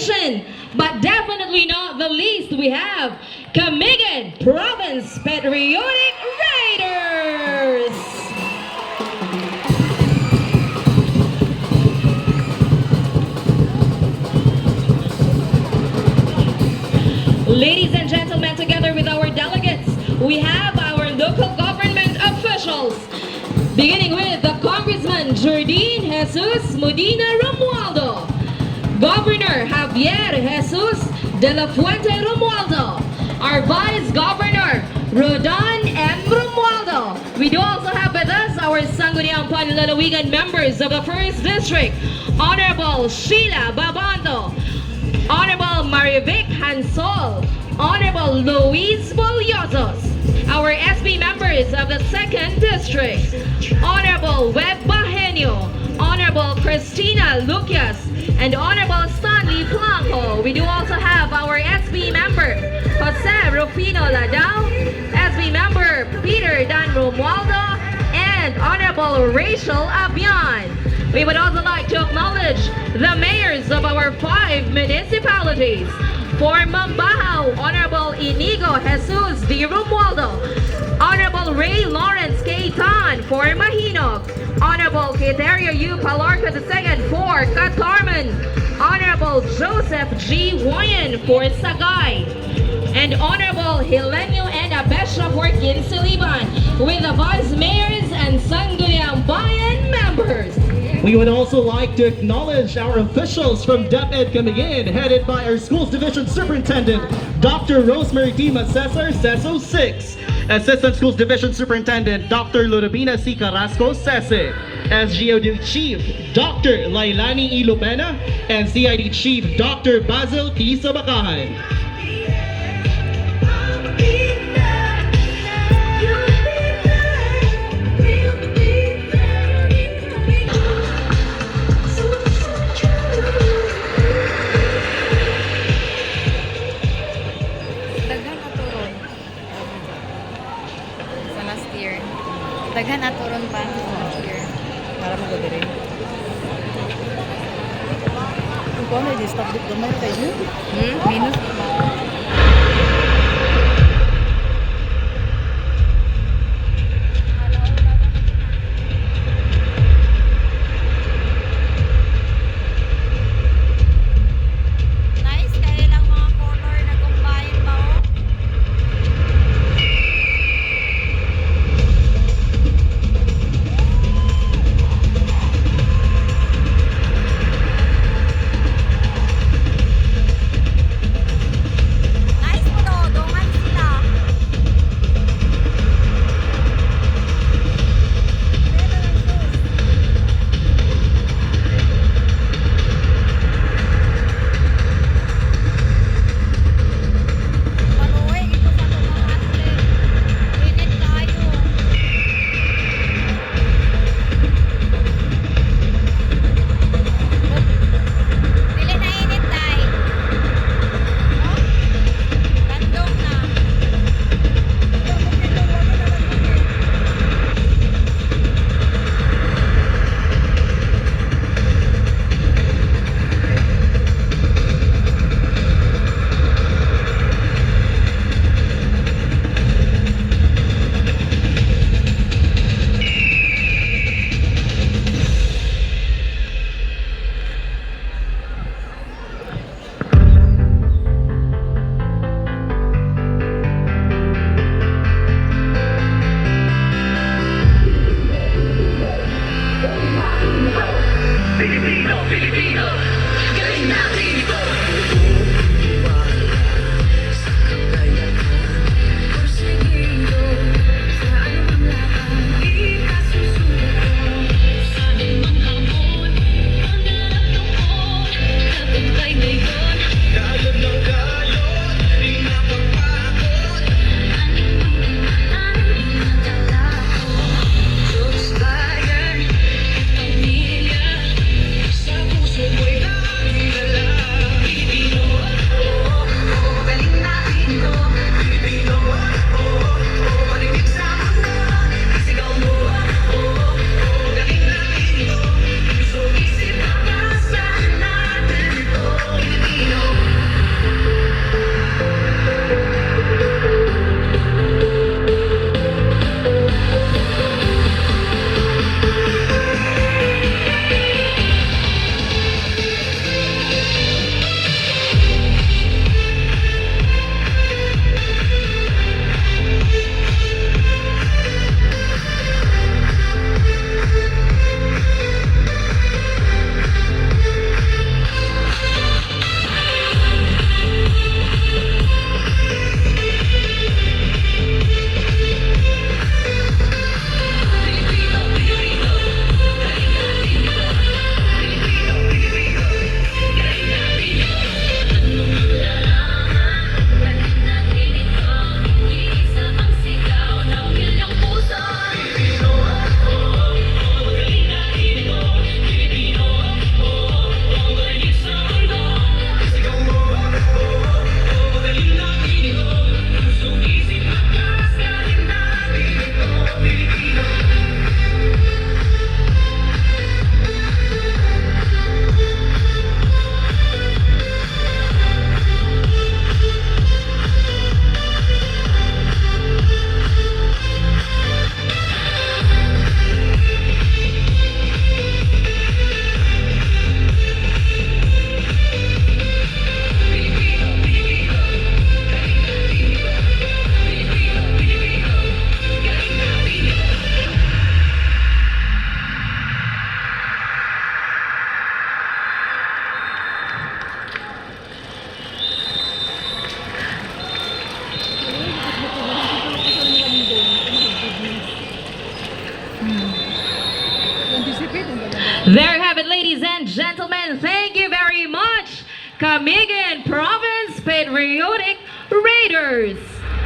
Division. But definitely not the least, we have Camiguin Province Patriotic Raiders. Ladies and gentlemen, together with our delegates, we have our local government officials, beginning with the Congressman Jardine Jesus Medina Romualdo, Governor Javier Jesus de la Fuente Romualdo, our Vice Governor Rodan M. Romualdo. We do also have with us our Sangguniang Panlalawigan members of the 1st District, Honorable Sheila Babando, Honorable Marivic Hansol, Honorable Luis Boliosos, our SB members of the 2nd District, Honorable Web Bajenio, Honorable Cristina Lucias, and Honorable Stanley Blanco. We do also have our SB member, Jose Rufino Ladao, SB member, Peter Dan Romualdo, and Honorable Rachel Abian. We would also like to acknowledge the mayors of our 5 municipalities. For Mambahaw, Honorable Inigo Jesus D. Romualdo, Honorable Ray Lawrence K. Tan for Mahinog, Honorable Quiterio U. Palarca II for Catarman, Honorable Joseph G. Wayan for Sagay, and Honorable Helenio and Abesha for Kinsiliban, with the Vice Mayors and Sangguniang Bayan members. We would also like to acknowledge our officials from DepEd Camiguin, headed by our Schools Division Superintendent, Dr. Rosemary D. Macesar, CESO 6. Assistant Schools Division Superintendent, Dr. Lorabina C. Carrasco, CESE. SGOD Chief, Dr. Lailani E. Lupena, and CID Chief, Dr. Basil T. Sabakahan. Daghan aturon pa last year. Para magagaling. Kung paano, i-stop dito naman kayo. Minus. Nice, kaya lang mga color na combine ba o? Camigan Province Patriotic